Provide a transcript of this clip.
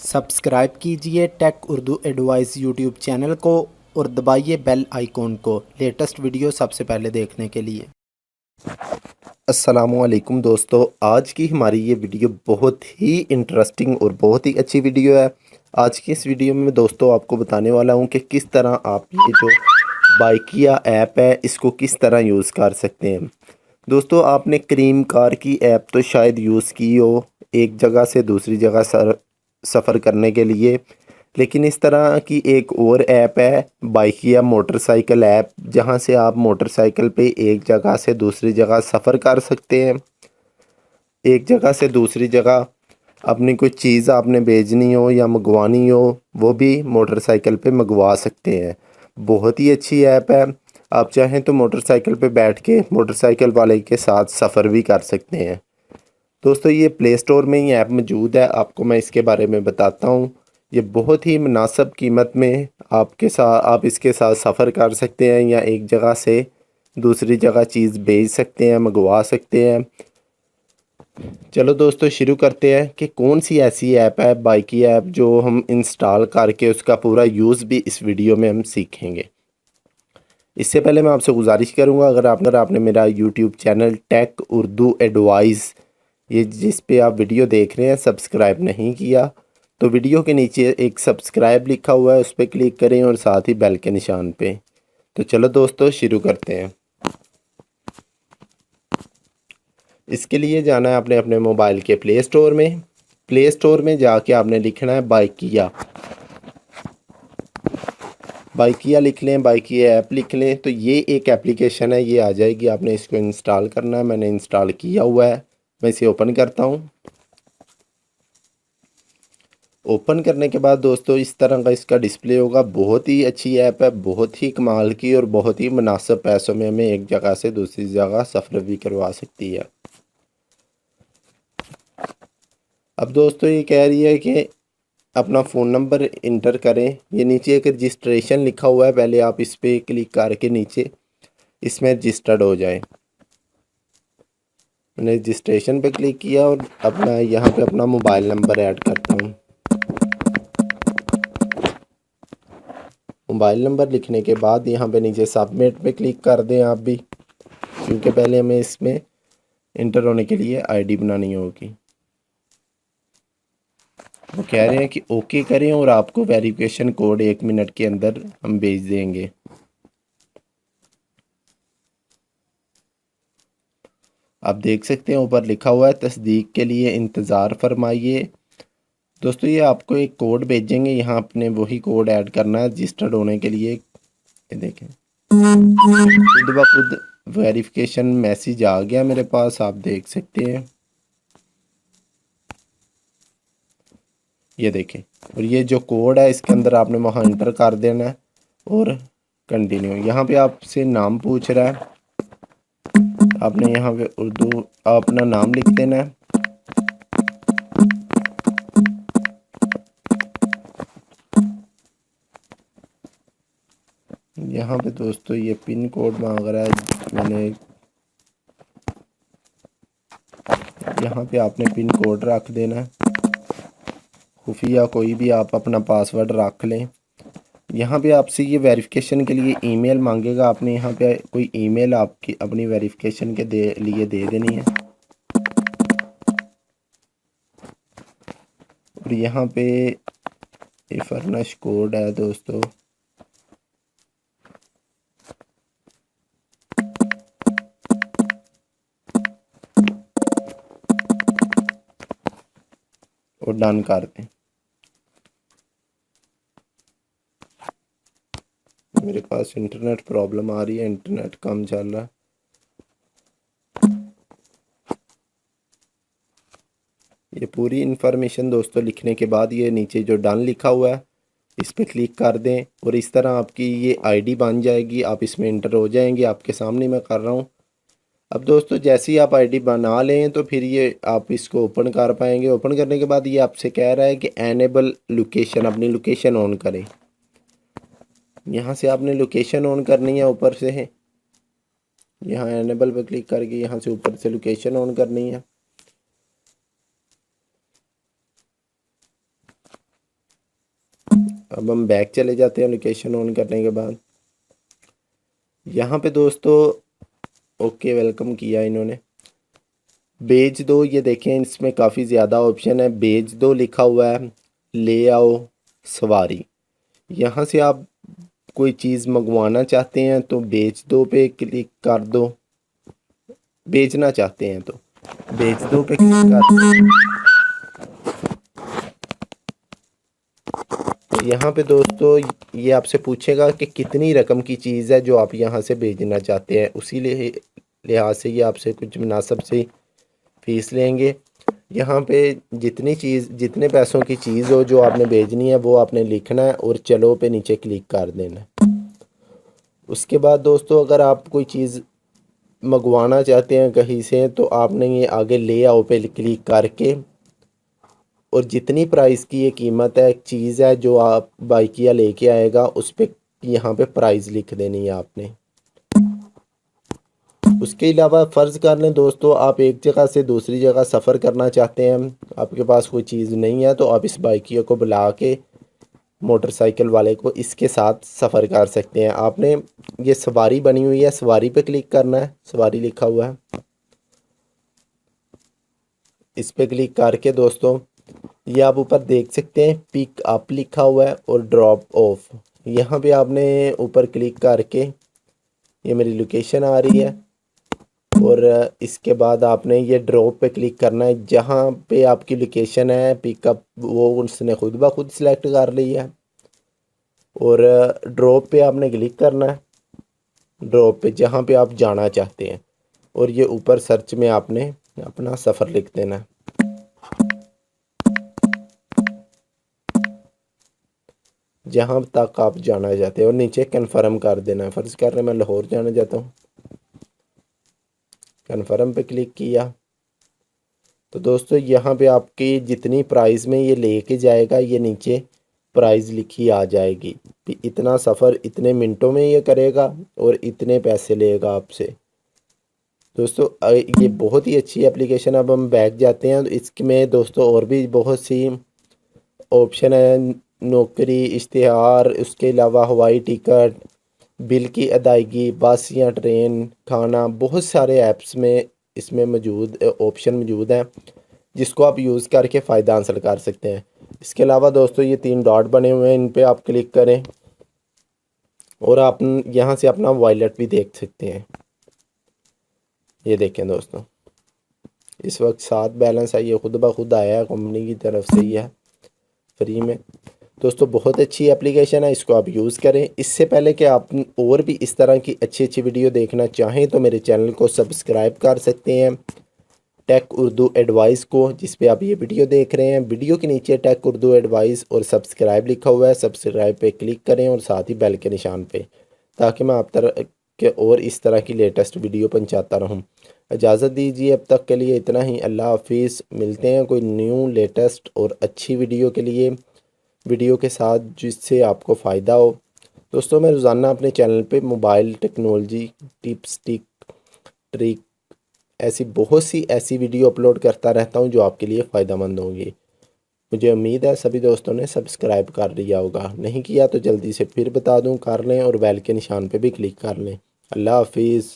Subscribe कीजिए Tech Urdu Advice YouTube channel को और दबाइए बेल आइकॉन को लेटेस्ट वीडियो सबसे पहले देखने के लिए। अस्सलामुअलैकुम दोस्तों, आज की हमारी ये वीडियो बहुत ही इंटरेस्टिंग और बहुत ही अच्छी वीडियो है। आज की इस वीडियो में दोस्तों आपको बताने वाला हूँ कि किस तरह आप ये जो बाइकिया ऐप है इसको किस तरह यूज़ कर सकते हैं। दोस्तों, आपने क्रीम कार की ऐप तो शायद यूज़ की हो एक जगह से दूसरी जगह सफ़र करने के लिए, लेकिन इस तरह की एक और ऐप है बाइकिया मोटरसाइकिल ऐप, जहां से आप मोटरसाइकिल पे एक जगह से दूसरी जगह सफ़र कर सकते हैं। एक जगह से दूसरी जगह अपनी कोई चीज़ आपने भेजनी हो या मंगवानी हो, वो भी मोटरसाइकिल पे मंगवा सकते हैं। बहुत ही अच्छी ऐप है। आप चाहें तो मोटरसाइकिल पे बैठ के मोटरसाइकिल वाले के साथ सफ़र भी कर सकते हैं। दोस्तों, ये प्ले स्टोर में ही ऐप मौजूद है। आपको मैं इसके बारे में बताता हूँ। ये बहुत ही मुनासिब कीमत में आप इसके साथ सफ़र कर सकते हैं या एक जगह से दूसरी जगह चीज़ भेज सकते हैं, मंगवा सकते हैं। चलो दोस्तों, शुरू करते हैं कि कौन सी ऐसी ऐप है बाइकी ऐप जो हम इंस्टॉल करके उसका पूरा यूज़ भी इस वीडियो में हम सीखेंगे। इससे पहले मैं आपसे गुजारिश करूंगा, अगर आपने मेरा YouTube channel Tech Urdu Advice ये जिस पे आप वीडियो देख रहे हैं सब्सक्राइब नहीं किया, तो वीडियो के नीचे एक सब्सक्राइब लिखा हुआ है, उस पर क्लिक करें और साथ ही बेल के निशान पे। तो चलो दोस्तों, शुरू करते हैं। इसके लिए जाना है आपने अपने मोबाइल के प्ले स्टोर में। प्ले स्टोर में जाके आपने लिखना है बाइकिया। बाइकिया लिख लें, बाइकिया ऐप लिख लें, तो ये एक एप्लीकेशन है, ये आ जाएगी। आपने इसको इंस्टॉल करना है। मैंने इंस्टॉल किया हुआ है। मैं इसे ओपन करता हूँ। ओपन करने के बाद दोस्तों इस तरह का इसका डिस्प्ले होगा। बहुत ही अच्छी ऐप है, बहुत ही कमाल की, और बहुत ही मुनासिब पैसों में हमें एक जगह से दूसरी जगह सफ़र भी करवा सकती है। अब दोस्तों ये कह रही है कि अपना फ़ोन नंबर इंटर करें। ये नीचे एक रजिस्ट्रेशन लिखा हुआ है, पहले आप इस पर क्लिक करके नीचे इसमें रजिस्टर्ड हो जाए। मैंने रजिस्ट्रेशन पे क्लिक किया और अपना यहाँ पे अपना मोबाइल नंबर ऐड करता हूँ। मोबाइल नंबर लिखने के बाद यहाँ पे नीचे सबमिट पे क्लिक कर दें आप भी, क्योंकि पहले हमें इसमें इंटर होने के लिए आईडी बनानी होगी। वो कह रहे हैं कि ओके करें और आपको वेरिफिकेशन कोड 1 मिनट के अंदर हम भेज देंगे। आप देख सकते हैं ऊपर लिखा हुआ है तस्दीक के लिए इंतज़ार फरमाइए। दोस्तों, ये आपको एक कोड भेजेंगे, यहाँ आपने वही कोड ऐड करना है रजिस्टर्ड होने के लिए। ये देखें, खुद ब खुद वेरिफिकेशन मैसेज आ गया मेरे पास, आप देख सकते हैं। ये देखें, और ये जो कोड है इसके अंदर आपने वहाँ इंटर कर देना है और कंटिन्यू। यहाँ पे आपसे नाम पूछ रहा है, आपने यहाँ पे उर्दू अपना नाम लिख देना है। यहाँ पे दोस्तों ये पिन कोड मांग रहा है, मैंने यहाँ पे आपने पिन कोड रख देना है। खुफिया कोई भी आप अपना पासवर्ड रख लें। यहाँ पे आपसे ये वेरिफिकेशन के लिए ईमेल मांगेगा, आपने यहाँ पे कोई ईमेल आपकी अपनी वेरिफिकेशन के लिए दे देनी है। और यहाँ पे फर्निश कोड है दोस्तों, और डन कर दें। मेरे पास इंटरनेट प्रॉब्लम आ रही है, इंटरनेट कम चल रहा है। ये पूरी इन्फॉर्मेशन दोस्तों लिखने के बाद ये नीचे जो डन लिखा हुआ है इस पर क्लिक कर दें, और इस तरह आपकी ये आईडी बन जाएगी। आप इसमें इंटर हो जाएंगे, आपके सामने मैं कर रहा हूँ। अब दोस्तों जैसे ही आप आईडी बना लें तो फिर ये आप इसको ओपन कर पाएंगे। ओपन करने के बाद ये आपसे कह रहा है कि एनेबल लोकेशन, अपनी लोकेशन ऑन करें। यहाँ से आपने लोकेशन ऑन करनी है, ऊपर से है यहाँ एनेबल पर क्लिक करके यहाँ से ऊपर से लोकेशन ऑन करनी है। अब हम बैक चले जाते हैं लोकेशन ऑन करने के बाद। यहाँ पे दोस्तों ओके वेलकम किया इन्होंने। भेज दो, ये देखें इसमें काफ़ी ज़्यादा ऑप्शन है। भेज दो लिखा हुआ है, ले आओ सवारी। यहाँ से आप कोई चीज़ मंगवाना चाहते हैं तो भेज दो पे क्लिक कर दो। बेचना चाहते हैं तो भेज दो पे क्लिक कर दो। यहाँ पे दोस्तों ये आपसे पूछेगा कि कितनी रकम की चीज़ है जो आप यहाँ से भेजना चाहते हैं, उसी लिहाज से ये आपसे कुछ मुनासिब सी फीस लेंगे। यहाँ पे जितने पैसों की चीज़ हो जो आपने भेजनी है वो आपने लिखना है और चलो पे नीचे क्लिक कर देना है। उसके बाद दोस्तों अगर आप कोई चीज़ मंगवाना चाहते हैं कहीं से तो आपने ये आगे ले आओ पे क्लिक करके और जितनी प्राइस की ये कीमत है चीज़ है जो आप बाइकिया लेके आएगा उस पे यहाँ पे प्राइस लिख देनी है आपने। उसके अलावा फ़र्ज़ कर लें दोस्तों आप एक जगह से दूसरी जगह सफ़र करना चाहते हैं, आपके पास कोई चीज़ नहीं है तो आप इस बाइकिया को बुला के मोटरसाइकिल वाले को इसके साथ सफ़र कर सकते हैं। आपने ये सवारी बनी हुई है, सवारी पे क्लिक करना है, सवारी लिखा हुआ है, इस पे क्लिक करके दोस्तों ये आप ऊपर देख सकते हैं पिक अप लिखा हुआ है और ड्रॉप ऑफ। यहाँ पे आपने ऊपर क्लिक करके ये मेरी लोकेशन आ रही है और इसके बाद आपने ये ड्रॉप पे क्लिक करना है। जहाँ पे आपकी लोकेशन है पिकअप वो उसने खुद ब खुद सिलेक्ट कर ली है और ड्रॉप पे आपने क्लिक करना है, ड्रॉप पे जहाँ पे आप जाना चाहते हैं और ये ऊपर सर्च में आपने अपना सफ़र लिख देना है। जहाँ तक आप जाना चाहते हैं और नीचे कन्फर्म कर देना है। फ़र्ज़ कर रहे मैं लाहौर जाना चाहता हूँ, कन्फर्म पे क्लिक किया तो दोस्तों यहाँ पे आपकी जितनी प्राइस में ये लेके जाएगा ये नीचे प्राइस लिखी आ जाएगी। इतना सफ़र इतने मिनटों में ये करेगा और इतने पैसे लेगा आपसे। दोस्तों ये बहुत ही अच्छी एप्लीकेशन। अब हम बैक जाते हैं तो इसमें दोस्तों और भी बहुत सी ऑप्शन है, नौकरी, इश्तिहार, उसके अलावा हवाई टिकट, बिल की अदायगी, बस या ट्रेन, खाना, बहुत सारे ऐप्स में इसमें मौजूद ऑप्शन मौजूद हैं जिसको आप यूज़ करके फ़ायदा हासिल कर सकते हैं। इसके अलावा दोस्तों ये 3 डॉट बने हुए हैं, इन पे आप क्लिक करें और आप यहाँ से अपना वॉलेट भी देख सकते हैं। ये देखें दोस्तों इस वक्त 7 बैलेंस है, ये खुद ब खुद आया है, कंपनी की तरफ से ही है फ्री में। दोस्तों बहुत अच्छी एप्लीकेशन है, इसको आप यूज़ करें। इससे पहले कि आप और भी इस तरह की अच्छी अच्छी वीडियो देखना चाहें तो मेरे चैनल को सब्सक्राइब कर सकते हैं, टेक उर्दू एडवाइस को, जिस पे आप ये वीडियो देख रहे हैं। वीडियो के नीचे टेक उर्दू एडवाइस और सब्सक्राइब लिखा हुआ है, सब्सक्राइब पे क्लिक करें और साथ ही बेल के निशान पे, ताकि मैं आप तरह के और इस तरह की लेटेस्ट वीडियो पहुंचाता रहूं। इजाज़त दीजिए, अब तक के लिए इतना ही। अल्लाह हाफिज़। मिलते हैं कोई न्यू लेटेस्ट और अच्छी वीडियो के लिए, वीडियो के साथ जिससे आपको फ़ायदा हो। दोस्तों मैं रोज़ाना अपने चैनल पे मोबाइल टेक्नोलॉजी टिप्स ट्रिक ऐसी बहुत सी ऐसी वीडियो अपलोड करता रहता हूं जो आपके लिए फ़ायदेमंद होंगी। मुझे उम्मीद है सभी दोस्तों ने सब्सक्राइब कर लिया होगा, नहीं किया तो जल्दी से फिर बता दूं कर लें और बेल के निशान पे भी क्लिक कर लें। अल्लाह हाफिज़।